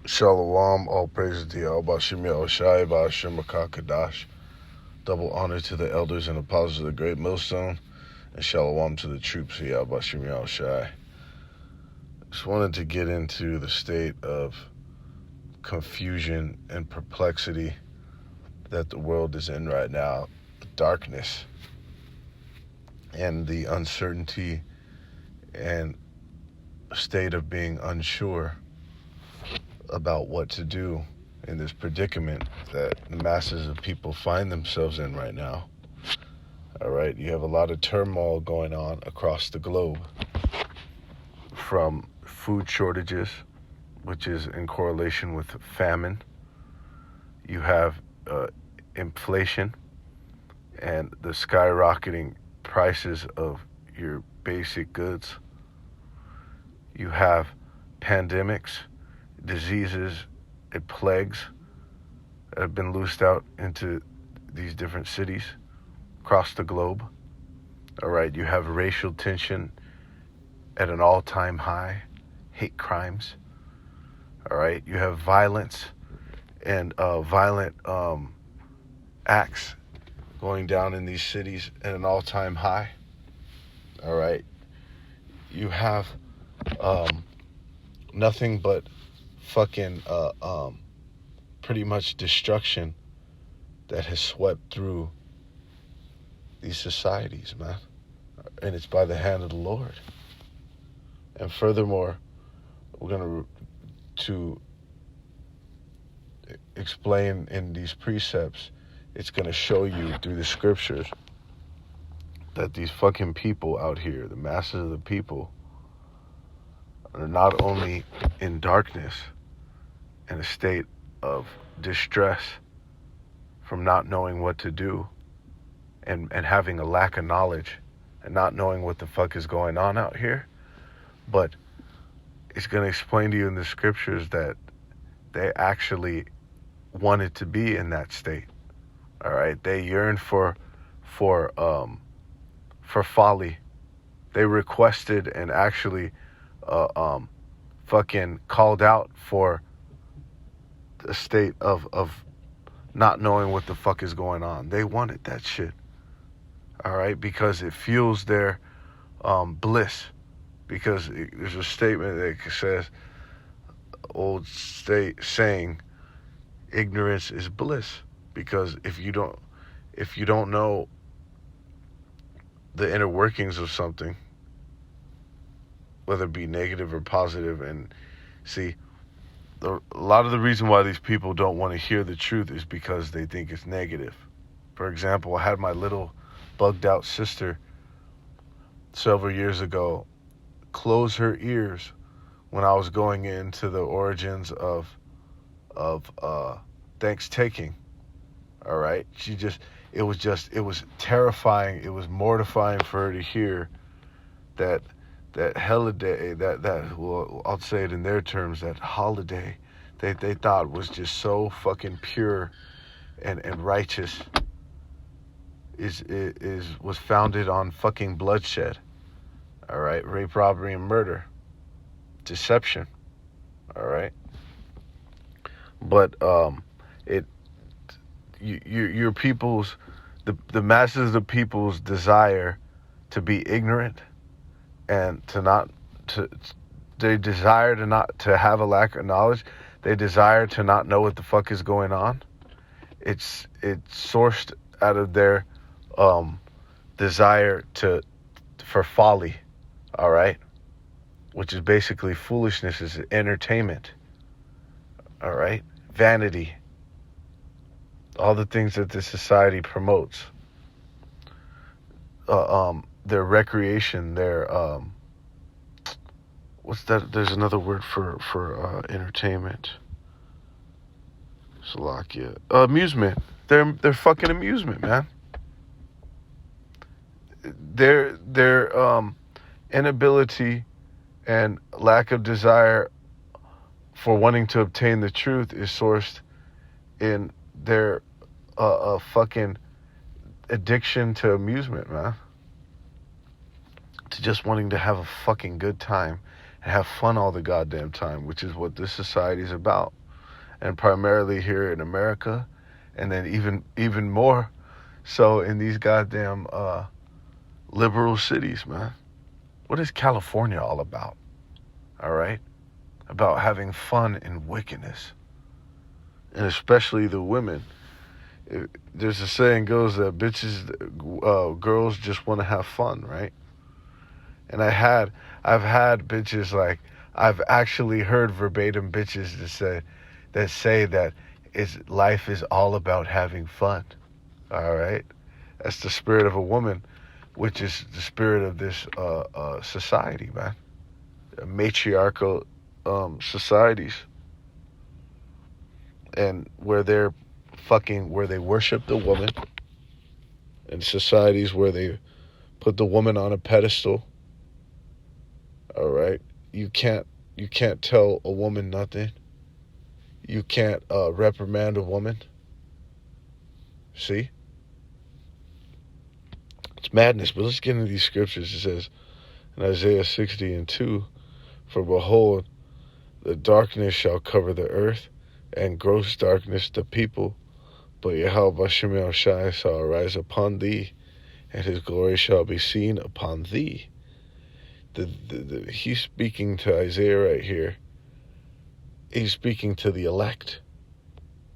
Shalom, all praises to Yahweh Shem Yahushai, Ba'ashem Kadash. Double honor to the elders and apostles of the great millstone, and shalom to the troops of Yahweh Shem Yahushai. Just wanted to get into the state of confusion and perplexity that the world is in right now, the darkness, and the uncertainty and state of being unsure about what to do in this predicament that the masses of people find themselves in right now. All right, you have a lot of turmoil going on across the globe, from food shortages, which is in correlation with famine. You have inflation and the skyrocketing prices of your basic goods. You have pandemics, diseases, and plagues that have been loosed out into these different cities across the globe. All right, you have racial tension at an all-time high, hate crimes. All right, you have violence and violent acts going down in these cities at an all-time high. All right, you have nothing but fucking pretty much destruction that has swept through these societies, man. And it's by the hand of the Lord. And furthermore, we're going to explain in these precepts, it's going to show you through the scriptures that these fucking people out here, the masses of the people, are not only in darkness and a state of distress from not knowing what to do and having a lack of knowledge and not knowing what the fuck is going on out here, but it's going to explain to you in the scriptures that they actually wanted to be in that state. All right, they yearned for folly. They requested and actually fucking called out for a state of not knowing what the fuck is going on. They wanted that shit. All right, because it fuels their bliss. Because there's a statement that says, old saying, ignorance is bliss. Because if you don't know the inner workings of something, whether it be negative or positive, and see, a lot of the reason why these people don't want to hear the truth is because they think it's negative. For example, I had my little bugged out sister several years ago close her ears when I was going into the origins of Thanksgiving. All right, it was terrifying. It was mortifying for her to hear that holiday, well, I'll say it in their terms, that holiday they thought was just so fucking pure and righteous was founded on fucking bloodshed. All right, rape, robbery, and murder, deception. All right, but your people's, the masses of the people's desire to be ignorant and they desire to have a lack of knowledge. They desire to not know what the fuck is going on. It's sourced out of their desire for folly. All right, which is basically foolishness, is entertainment. All right, vanity, all the things that this society promotes. Their recreation, their what's that? There's another word for entertainment. Salakia. Amusement. They're fucking amusement, man. Their inability and lack of desire for wanting to obtain the truth is sourced in their fucking addiction to amusement, man. To just wanting to have a fucking good time and have fun all the goddamn time, which is what this society is about. And primarily here in America, and then even more so in these goddamn liberal cities, man. What is California all about? All right? About having fun and wickedness. And especially the women. There's a saying goes that girls just want to have fun, right? And I've had bitches like, I've actually heard verbatim bitches that say that life is all about having fun. All right? That's the spirit of a woman, which is the spirit of this society, man. Matriarchal societies. And where they worship the woman, and societies where they put the woman on a pedestal. All right? You can't tell a woman nothing. You can't reprimand a woman. See? It's madness, but let's get into these scriptures. It says in Isaiah 60:2, "For behold, the darkness shall cover the earth, and gross darkness the people. But Yahweh Shem El Shai shall arise upon thee, and his glory shall be seen upon thee." He's speaking to Isaiah right here. He's speaking to the elect,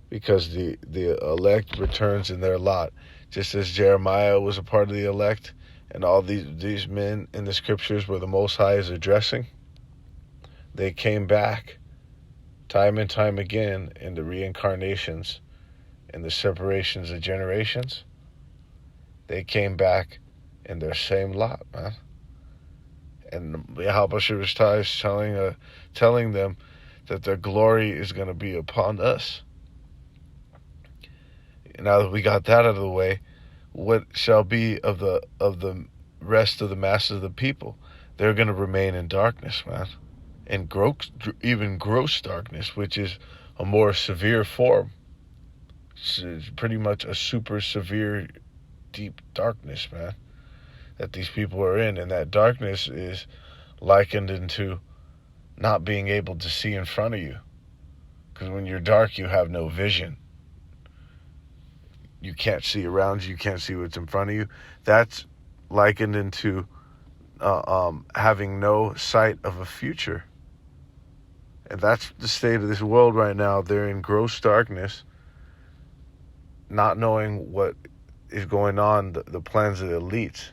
because the elect returns in their lot, just as Jeremiah was a part of the elect, and all these men in the scriptures where the Most High is addressing. They came back time and time again in the reincarnations and the separations of generations. They came back in their same lot, man. And Yahweh Shai is telling them that their glory is going to be upon us. Now that we got that out of the way, what shall be of the rest of the masses of the people? They're going to remain in darkness, man. And even gross darkness, which is a more severe form. It's pretty much a super severe, deep darkness, man, that these people are in. And that darkness is likened into not being able to see in front of you. Because when you're dark, you have no vision. You can't see around you. You can't see what's in front of you. That's likened into having no sight of a future. And that's the state of this world right now. They're in gross darkness, not knowing what is going on, the plans of the elites,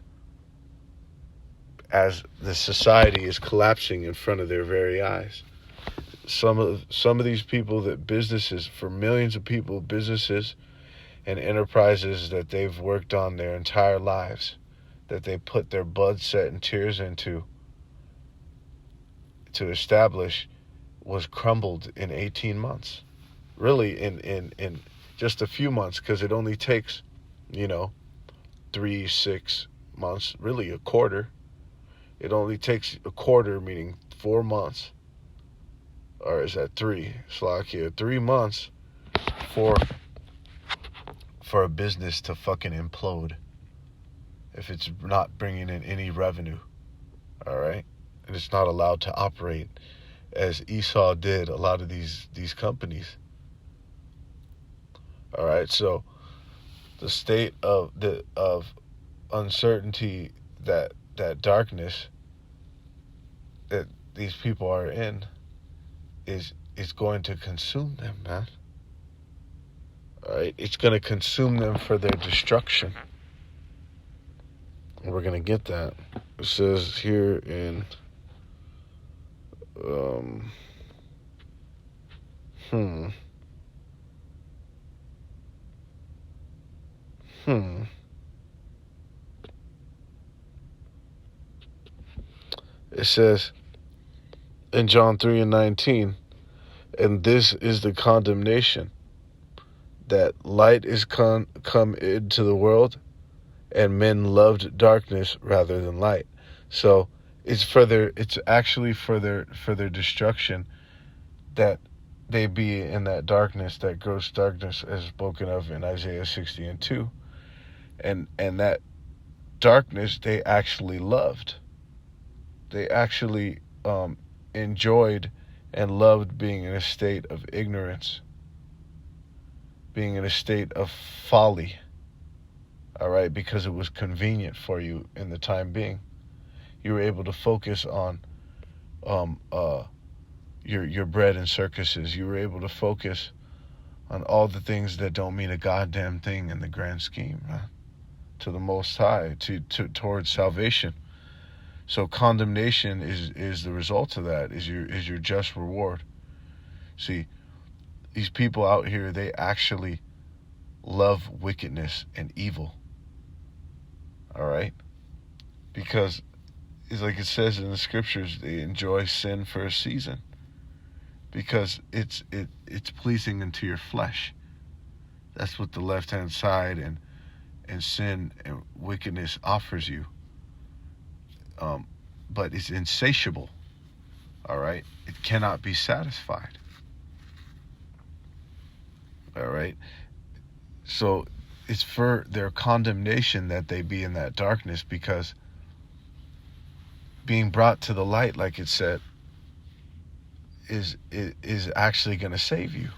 as the society is collapsing in front of their very eyes. Some of these people, that businesses, for millions of people, businesses and enterprises that they've worked on their entire lives, that they put their blood, sweat, and tears into to establish, was crumbled in 18 months. Really, in just a few months, because it only takes, 3-6 months, really a quarter. It only takes a quarter, meaning 4 months. Or is that 3? Slovakia, 3 months for a business to fucking implode if it's not bringing in any revenue. All right? And it's not allowed to operate as Esau did a lot of these companies. All right, so the state of uncertainty, that darkness that these people are in, is going to consume them, man. All right, it's going to consume them for their destruction. And we're going to get that. It says here in It says in John 3:19, "And this is the condemnation, that light is come into the world, and men loved darkness rather than light." So it's actually for their destruction, that they be in that darkness, that gross darkness as spoken of in Isaiah 60:2. And that darkness they actually loved. They actually enjoyed and loved being in a state of ignorance, being in a state of folly, all right, because it was convenient for you in the time being. You were able to focus on your bread and circuses. You were able to focus on all the things that don't mean a goddamn thing in the grand scheme, to the Most High, towards salvation. So condemnation is the result of that, is your just reward. See, these people out here, they actually love wickedness and evil. All right? Because it's like it says in the scriptures, they enjoy sin for a season. Because it's pleasing unto your flesh. That's what the left-hand side and sin and wickedness offers you. But it's insatiable. All right? It cannot be satisfied. All right? So it's for their condemnation that they be in that darkness, because being brought to the light, like it said, is actually going to save you.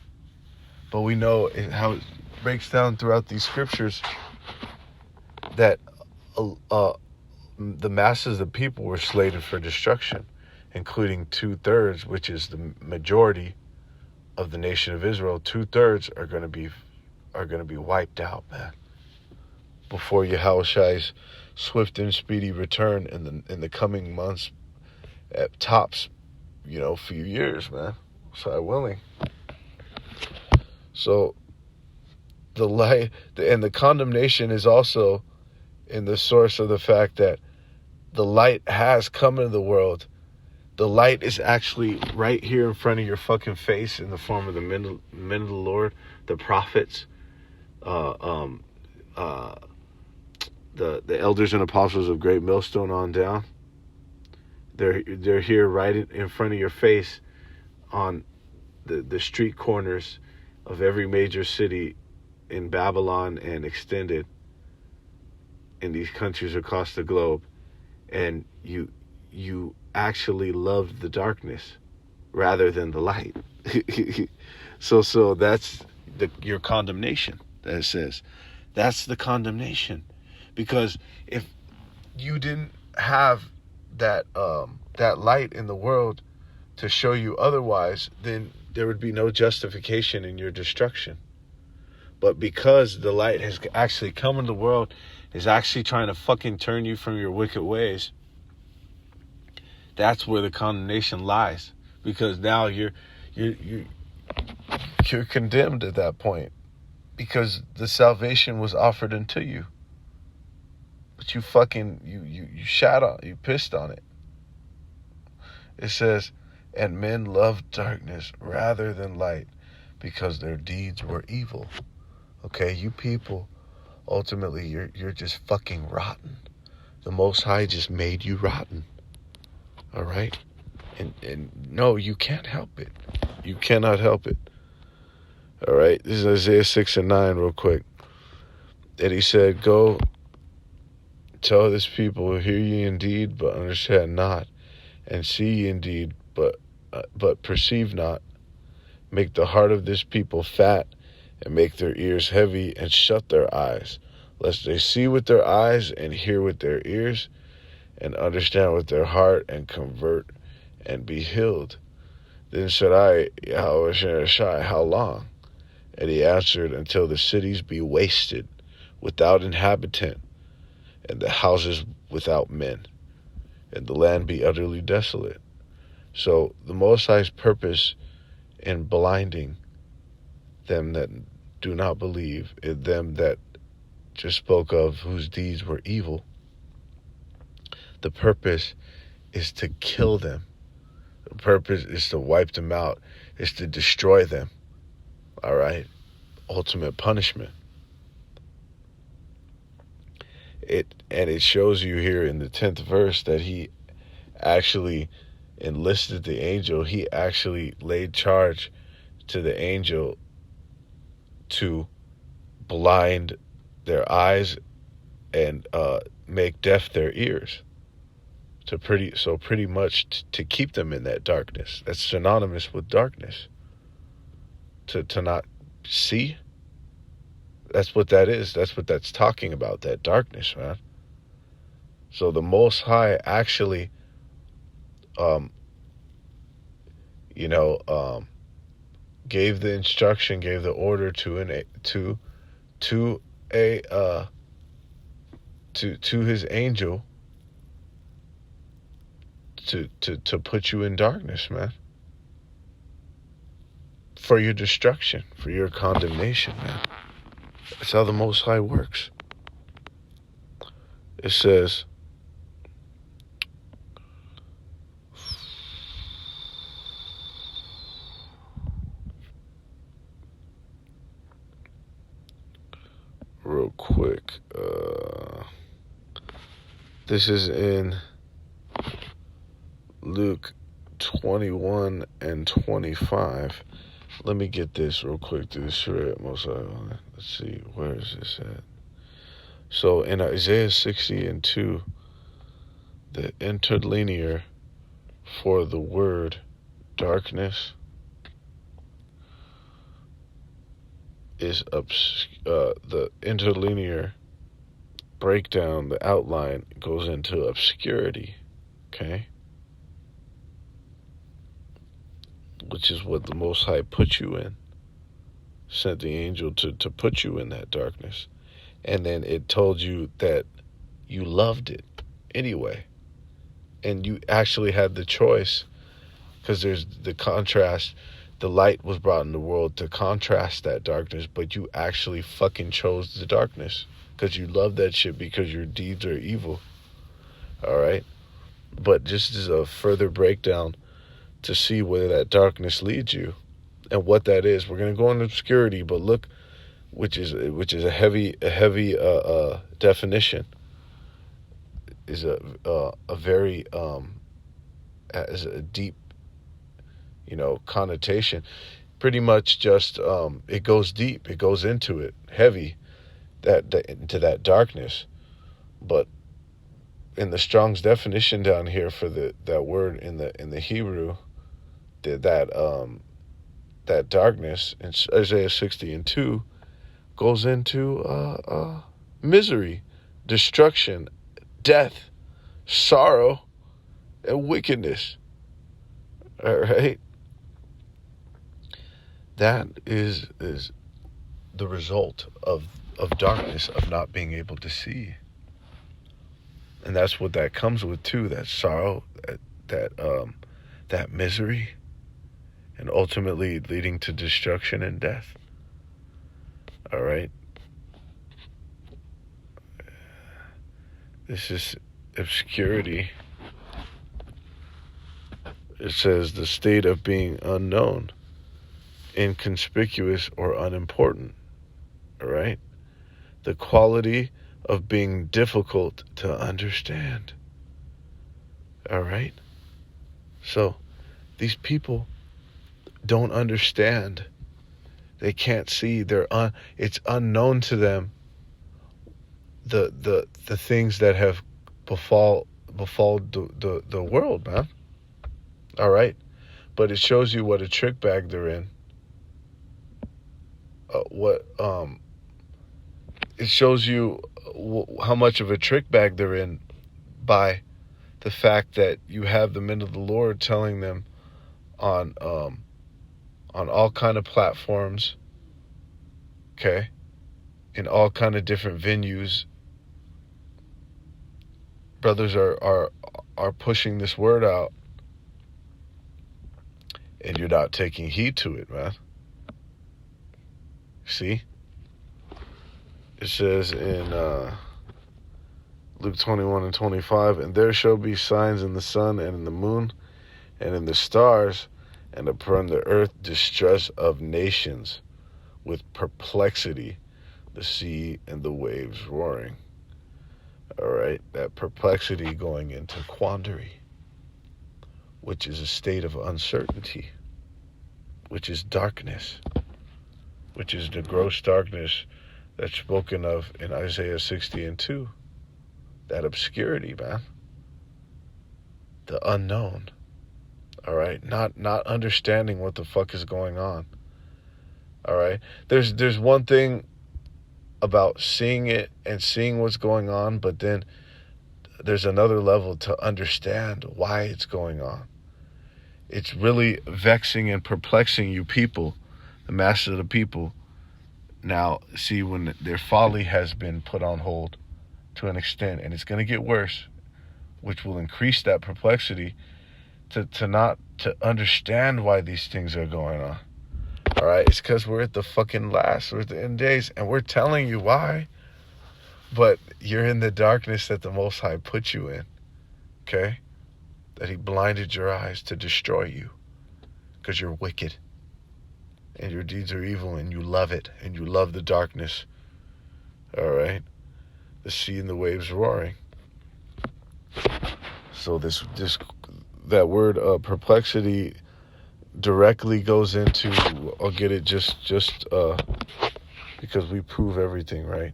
But we know how it breaks down throughout these scriptures that the masses of people were slated for destruction, including 2/3, which is the majority of the nation of Israel. 2/3 are going to be wiped out, man, before Yahweh's swift and speedy return in the coming months, at tops, few years, man. So willing. So the light and the condemnation is also in the source of the fact that the light has come into the world. The light is actually right here in front of your fucking face in the form of the men of the Lord, the prophets, the elders and apostles of Great Millstone on down. They're here right in front of your face on the street corners of every major city in Babylon and extended in these countries across the globe. And you actually loved the darkness rather than the light. So that's your condemnation, that it says. That's the condemnation. Because if you didn't have that light in the world to show you otherwise, then there would be no justification in your destruction. But because the light has actually come into the world, is actually trying to fucking turn you from your wicked ways, that's where the condemnation lies. Because now you're condemned at that point, because the salvation was offered unto you, but you fucking you shat on, you pissed on it. It says, and men loved darkness rather than light, because their deeds were evil. Okay, you people, ultimately you're just fucking rotten. The Most High just made you rotten. All right? And no, you can't help it. You cannot help it. All right? This is Isaiah 6:9 real quick. And he said, go tell this people, hear ye indeed, but understand not, and see ye indeed, but perceive not. Make the heart of this people fat, and make their ears heavy, and shut their eyes, lest they see with their eyes, and hear with their ears, and understand with their heart, and convert, and be healed. Then said I, Yahweh Shai, how long? And he answered, until the cities be wasted, without inhabitant, and the houses without men, and the land be utterly desolate. So the Most High's purpose in blinding them that do not believe, in them that just spoke of whose deeds were evil, the purpose is to kill them. The purpose is to wipe them out, is to destroy them. All right? Ultimate punishment. It shows you here in the 10th verse that he actually enlisted the angel. He actually laid charge to the angel to blind their eyes and make deaf their ears, Pretty much to keep them in that darkness. That's synonymous with darkness. To not see. That's what that is. That's what that's talking about, that darkness, man. So the Most High actually, gave the instruction, gave the order to his angel to put you in darkness, man. For your destruction, for your condemnation, man. That's how the Most High works. It says, real quick, this is in Luke 21 and 25. Let me get this real quick to the Surah Most High. Let's see, where is this at? So in Isaiah 60 and 2, the interlinear for the word darkness is the interlinear breakdown, the outline goes into obscurity, okay? Which is what the Most High put you in. Sent the angel to put you in that darkness. And then it told you that you loved it anyway. And you actually had the choice, because there's the contrast. The light was brought in the world to contrast that darkness, but you actually fucking chose the darkness because you love that shit because your deeds are evil. All right? But just as a further breakdown to see where that darkness leads you and what that is, we're going to go into obscurity, but look, which is a heavy definition, is a very as a deep, connotation. Pretty much just it goes deep, it goes into it heavy, into that darkness. But in the Strong's definition down here for that word in the Hebrew, that darkness in Isaiah 60 and 2 goes into misery, destruction, death, sorrow, and wickedness. All right? That is the result of darkness, of not being able to see. And that's what that comes with too, that sorrow, that misery, and ultimately leading to destruction and death. All right? This is obscurity. It says the state of being unknown, inconspicuous, or unimportant. All right? The quality of being difficult to understand. All right? So, these people don't understand. They can't see. It's unknown to them the things that have befall the world, man. All right? But it shows you what a trick bag they're in. It shows you how much of a trick bag they're in by the fact that you have the men of the Lord telling them on all kind of platforms, okay, in all kind of different venues. Brothers are pushing this word out, and you're not taking heed to it, man. See? It says in Luke 21 and 25, and there shall be signs in the sun and in the moon and in the stars, and upon the earth distress of nations with perplexity, the sea and the waves roaring. All right, that perplexity going into quandary, which is a state of uncertainty, which is darkness, which is the gross darkness that's spoken of in Isaiah 60 and 2. That obscurity, man. the unknown. All right, not understanding what the fuck is going on. All right, there's one thing about seeing it and seeing what's going on, but then there's another level to understand why it's going on. It's really vexing and perplexing you people, the mass of the people. Now, see, when their folly has been put on hold to an extent, and it's going to get worse, which will increase that perplexity to understand why these things are going on. All right, it's because we're at the end days, and we're telling you why. But you're in the darkness that the Most High put you in, okay? That He blinded your eyes to destroy you because you're wicked and your deeds are evil and you love it and you love the darkness, all right? The sea and the waves roaring. So that word perplexity directly goes into, I'll get it just because we prove everything, right?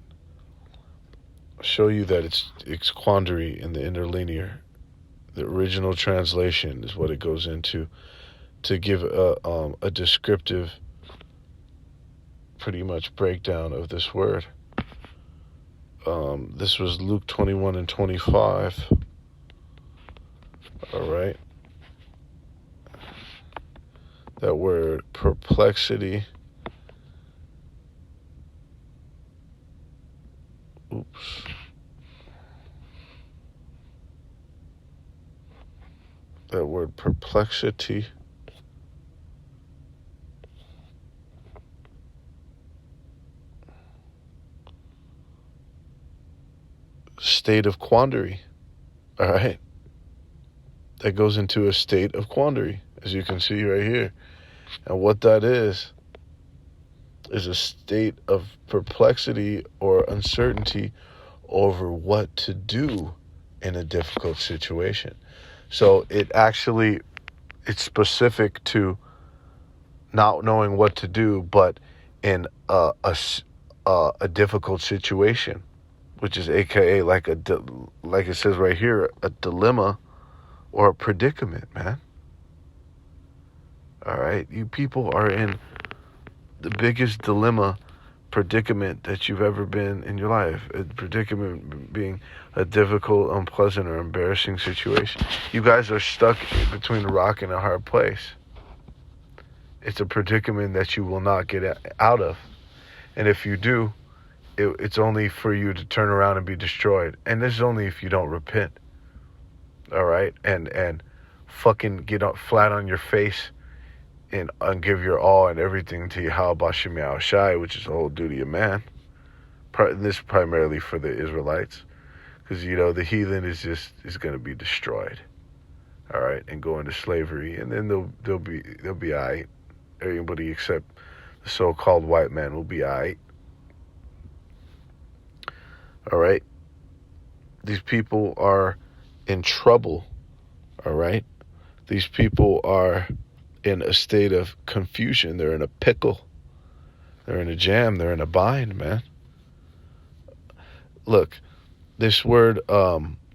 Show you that it's quandary in the interlinear. The original translation is what it goes into to give a descriptive, pretty much breakdown of this word. This was Luke 21 and 25. All right. That word perplexity. Oops. That word perplexity. State of quandary. All right. That goes into a state of quandary, as you can see right here. And what that is a state of perplexity or uncertainty over what to do in a difficult situation. So it's specific to not knowing what to do, but in a difficult situation, which is AKA like it says right here, a dilemma or a predicament, man. All right, you people are in the biggest predicament that you've ever been in your life. A predicament being a difficult, unpleasant, or embarrassing situation. You guys are stuck between a rock and a hard place. It's a predicament that you will not get out of. And if you do, it's only for you to turn around and be destroyed. And this is only if you don't repent. All right? And fucking get flat on your face and give your all and everything to Yahweh Bashim Yahweh Shai, which is the whole duty of man. This is primarily for the Israelites. Because, the heathen is going to be destroyed. All right? And go into slavery. And then they'll be all right. Everybody except the so-called white man will be all right. All right? These people are in trouble. All right? These people are in a state of confusion. They're in a pickle. They're in a jam. They're in a bind, man. Look, this word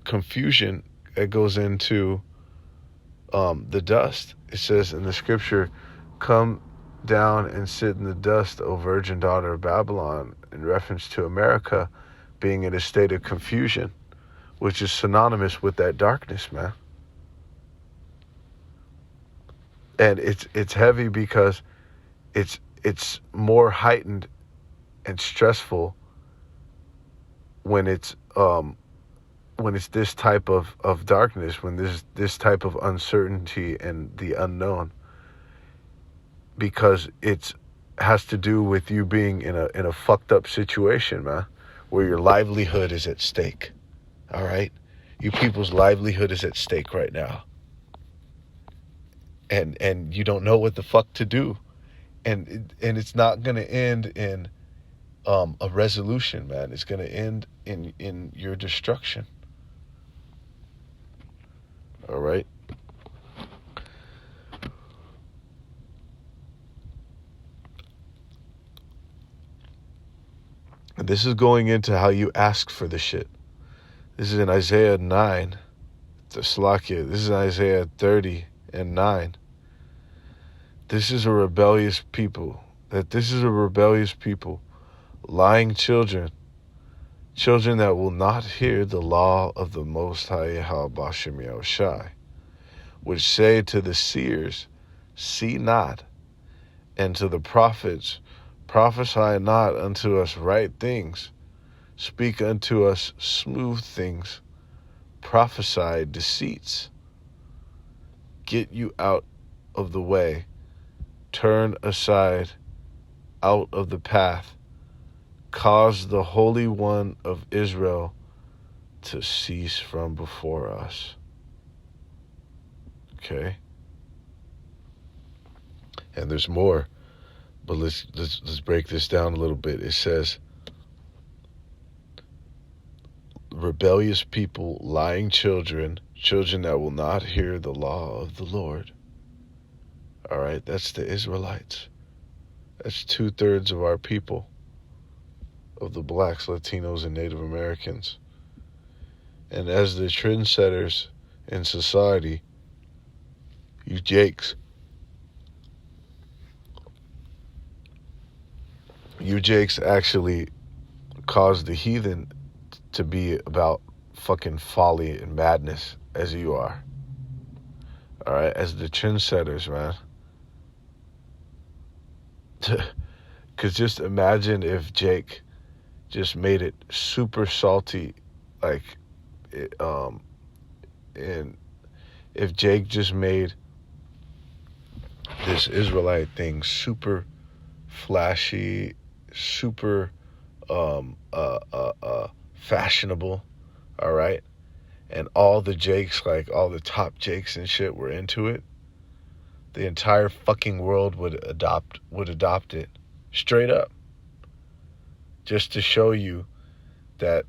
confusion, it goes into the dust. It says in the scripture, come down and sit in the dust, O virgin daughter of Babylon, in reference to America being in a state of confusion, which is synonymous with that darkness, man. And it's heavy because it's more heightened and stressful when it's this type of darkness, when there's this type of uncertainty and the unknown, because it has to do with you being in a fucked up situation, man, where your livelihood is at stake. All right, you people's livelihood is at stake right now. And you don't know what the fuck to do, and it's not gonna end in a resolution, man. It's gonna end in your destruction. All right. And this is going into how you ask for the shit. This is in Isaiah 9, the Slakia. This is Isaiah 30:9. This is a rebellious people. This is a rebellious people, lying children that will not hear the law of the Most High Yahweh Bashem Yahushai, which say to the seers, see not, and to the prophets, prophesy not unto us right things, speak unto us smooth things, prophesy deceits. Get you out of the way, turn aside out of the path, cause the Holy One of Israel to cease from before us. Okay? And there's more, but let's break this down a little bit. It says, rebellious people, lying children that will not hear the law of the Lord. All right, that's the Israelites. That's 2/3 of our people, of the blacks, Latinos, and Native Americans. And as the trendsetters in society, you Jakes actually caused the heathen to be about fucking folly and madness as you are. All right, as the trendsetters, man. Because just imagine if Jake just made it super salty, like, and if Jake just made this Israelite thing super flashy, super fashionable, all right, and all the Jakes, like all the top Jakes and shit, were into it, the entire fucking world would adopt it, straight up, just to show you that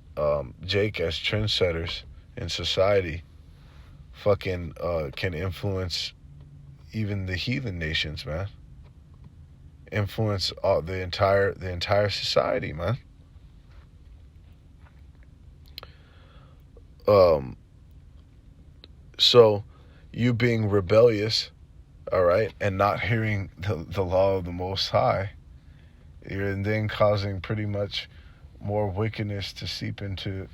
Jake, as trendsetters in society, fucking can influence even the heathen nations, man. Influence the entire society, man. So you being rebellious, all right, and not hearing the law of the Most High, you're then causing pretty much more wickedness to seep into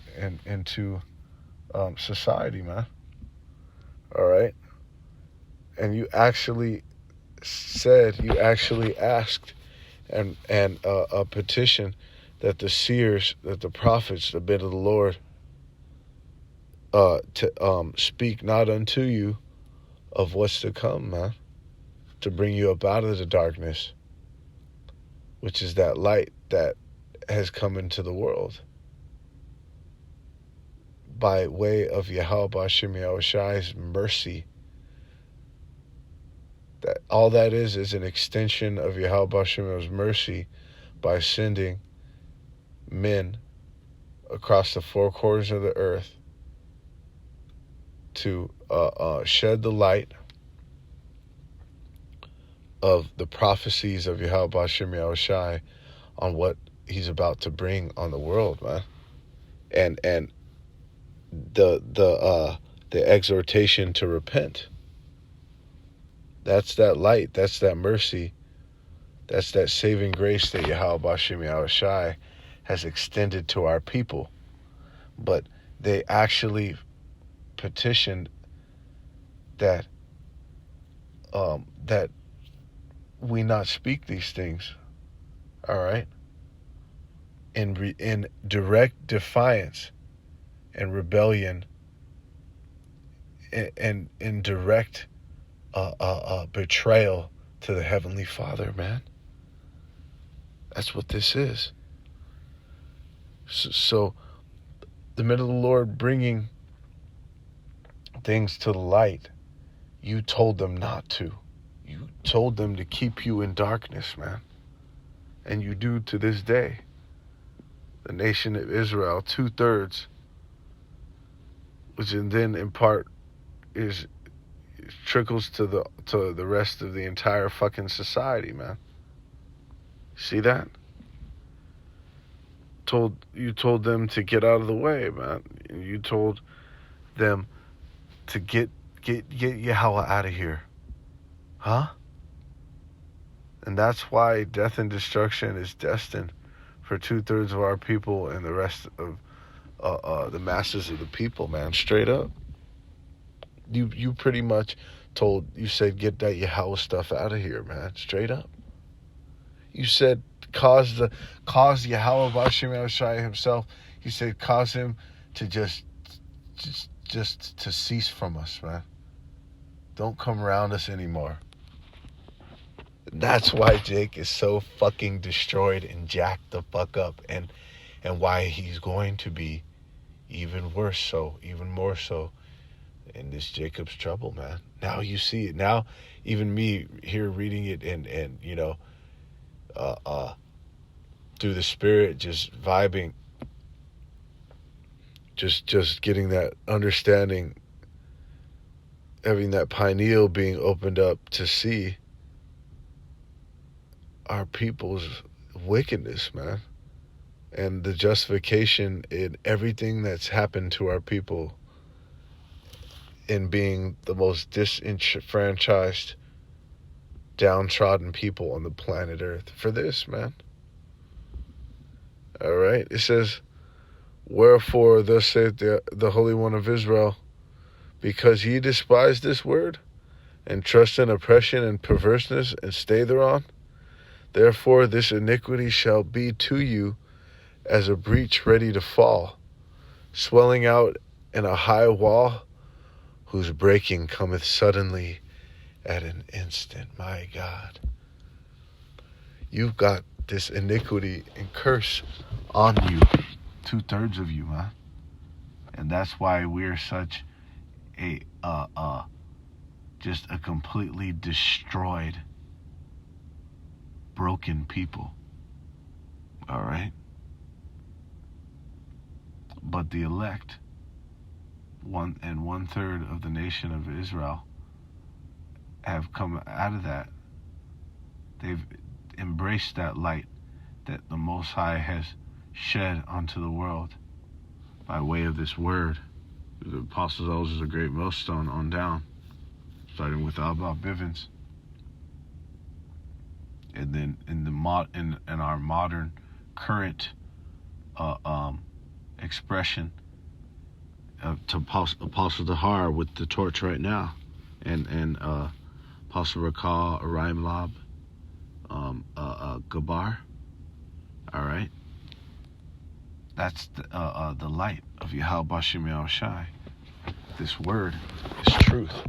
society, man. All right, and you actually asked and a petition that the seers, that the prophets, the bit of the Lord, to speak not unto you of what's to come, man, to bring you up out of the darkness, which is that light that has come into the world by way of Yahweh Bashem Yahushai's mercy. That all that is an extension of Yahweh Bashem's mercy by sending men across the four corners of the earth to shed the light of the prophecies of Yahweh Bashem Yahushai on what he's about to bring on the world, man. And the exhortation to repent. That's that light, that's that mercy, that's that saving grace that Yahweh Bashem Yahushai has extended to our people. But they actually petitioned that that we not speak these things, all right, in direct defiance and rebellion, and in direct betrayal to the Heavenly Father, man. That's what this is. So the men of the Lord bringing things to the light, you told them not to. You told them to keep you in darkness, man. And you do to this day. The nation of Israel, 2/3, which then in part trickles to the rest of the entire fucking society, man. See that? You told them to get out of the way, man. You told them to get Yahweh out of here. Huh? And that's why death and destruction is destined for 2/3 of our people and the rest of the masses of the people, man. Straight up. You pretty much you said, get that Yahweh stuff out of here, man. Straight up. You said, cause Yahweh Bashim Shai himself, he said, cause him to just to cease from us, man. Don't come around us anymore. That's why Jake is so fucking destroyed and jacked the fuck up, and why he's going to be even worse so, even more so in this Jacob's trouble, man. Now you see it. Now even me here reading it and you know, through the Spirit, just vibing, just getting that understanding, having that pineal being opened up to see our people's wickedness, man, and the justification in everything that's happened to our people in being the most disenfranchised, downtrodden people on the planet Earth for this, man. All right. It says, wherefore thus saith the Holy One of Israel, because ye despise this word, and trust in oppression and perverseness, and stay thereon, therefore this iniquity shall be to you as a breach ready to fall, swelling out in a high wall, whose breaking cometh suddenly at an instant. My God. You've got this iniquity and curse on you, 2/3 of you, man. And that's why we're such a just a completely destroyed, broken people. All right? But the elect, 1/3 of the nation of Israel, have come out of that. They've embraced that light that the Most High has shed onto the world by way of this word. The Apostles' Elders is a great millstone on down, starting with Abba Bivens, and then in our modern current expression to Apostle Dahar with the torch right now, and Apostle Rakal, Araim Lab, Gabar. All right, that's the light of Yahweh Bashim Yahweh Shai. This word is truth,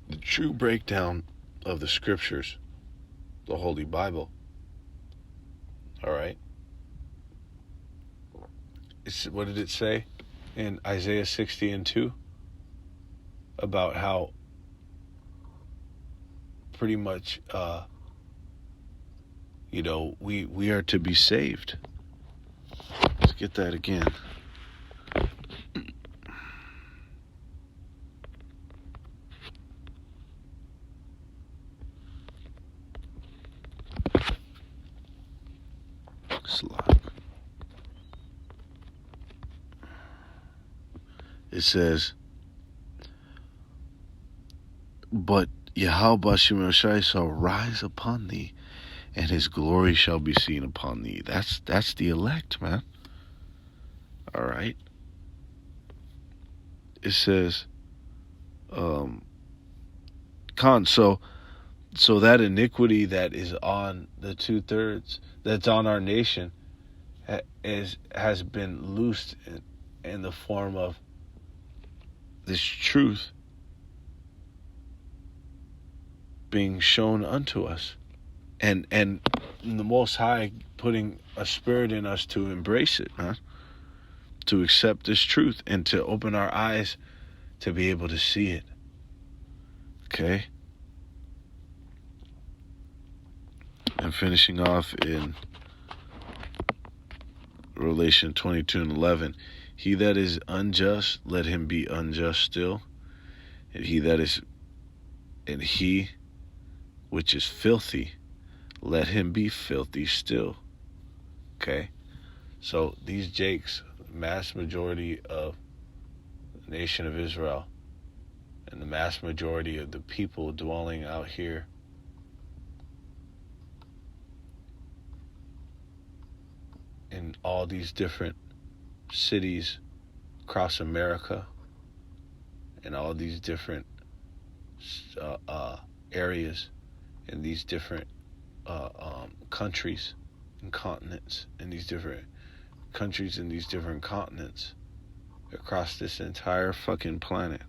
the true breakdown of the scriptures, the Holy Bible. All right. What did it say in Isaiah 60:2 about how pretty much we are to be saved? Let's get that again. Slop. It says, but Yahweh Bashim Shai shall rise upon thee, and his glory shall be seen upon thee. That's the elect, man. All right. It says, so that iniquity that is on the 2/3, that's on our nation, has been loosed in the form of this truth being shown unto us, and the Most High putting a spirit in us to embrace it, man, to accept this truth and to open our eyes to be able to see it. Okay? And finishing off in Revelation 22:11, he that is unjust, let him be unjust still, and he which is filthy, let him be filthy still. Okay? So these Jakes, mass majority of the nation of Israel, and the mass majority of the people dwelling out here in all these different cities across America and all these different areas in these different countries and continents, in these different countries and these different continents across this entire fucking planet.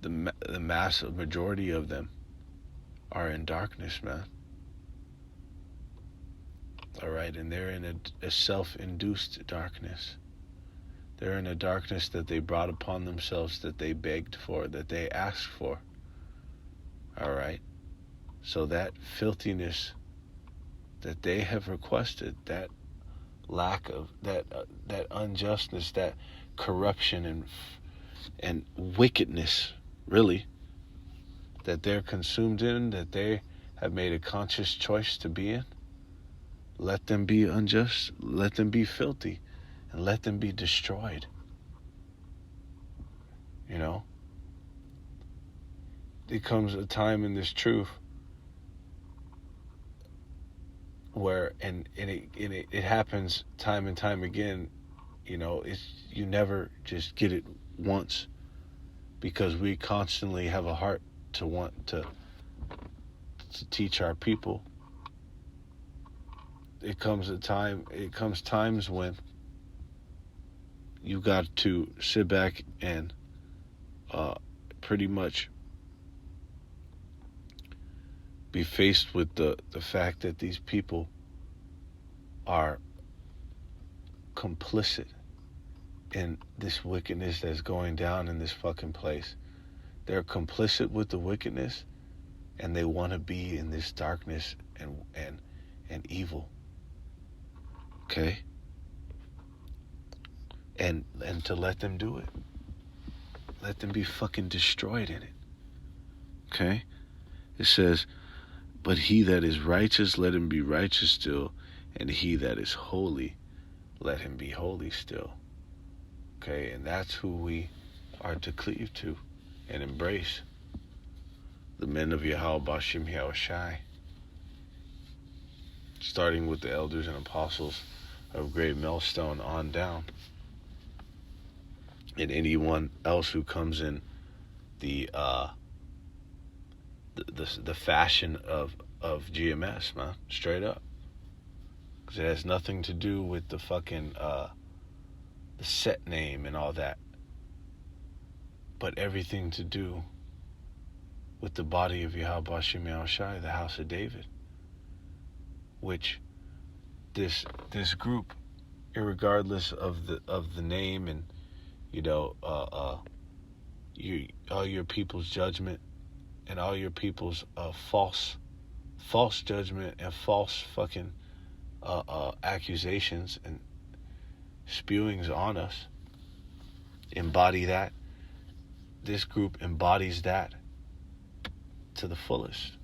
The massive majority of them are in darkness, man. All right, and they're in a self-induced darkness. They're in a darkness that they brought upon themselves, that they begged for, that they asked for. All right, so that filthiness that they have requested, that lack of that unjustness, that corruption and wickedness, really, that they're consumed in, that they have made a conscious choice to be in. Let them be unjust, let them be filthy, and let them be destroyed. You know? There comes a time in this truth where, and it happens time and time again, you know, you never just get it once, because we constantly have a heart to want to teach our people. It comes times when you got to sit back and pretty much be faced with the fact that these people are complicit in this wickedness that's going down in this fucking place. They're complicit with the wickedness, and they want to be in this darkness and evil. Okay? And to let them do it. Let them be fucking destroyed in it. Okay? It says, but he that is righteous, let him be righteous still, and he that is holy, let him be holy still. Okay? And that's who we are to cleave to and embrace. The men of Yahweh Bashim Yahushai. Starting with the elders and apostles of Great Millstone on down, and anyone else who comes in the fashion of GMS, man, straight up, because it has nothing to do with the fucking the set name and all that, but everything to do with the body of Yahweh Bashim Yahushai, the house of David, which this group, irregardless of the name and, you know, all your people's judgment and all your people's false judgment and false fucking accusations and spewings on us, embody that. This group embodies that to the fullest,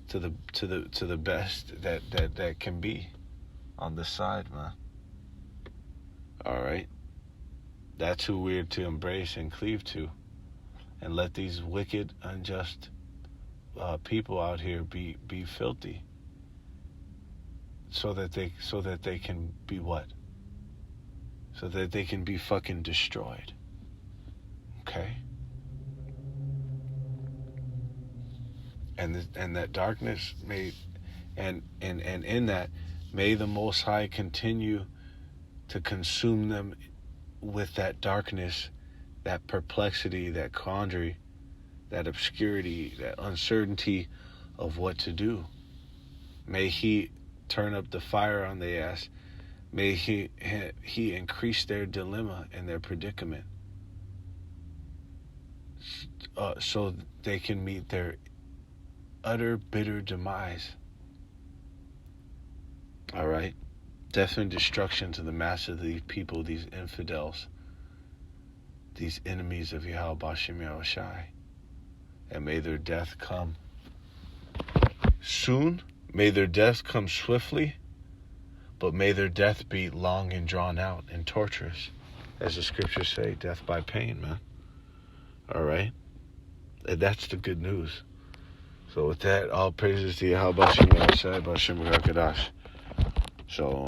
to the best that can be on this side, man. All right, that's who we're to embrace and cleave to, and let these wicked, unjust people out here be filthy, so that they can be what? So that they can be fucking destroyed. Okay. And that darkness may, and in that, may the Most High continue to consume them with that darkness, that perplexity, that quandary, that obscurity, that uncertainty of what to do. May He turn up the fire on their ass. May He increase their dilemma and their predicament, so they can meet their utter bitter demise. All right? Death and destruction to the mass of these people, these infidels, these enemies of Yahweh Bashim Yahushai. And may their death come soon. May their death come swiftly. But may their death be long and drawn out and torturous. as the scriptures say, death by pain, man. All right? And that's the good news. So with that, all praises to Yahweh Shem Yahweh Shai B'Shem Rakadash. So,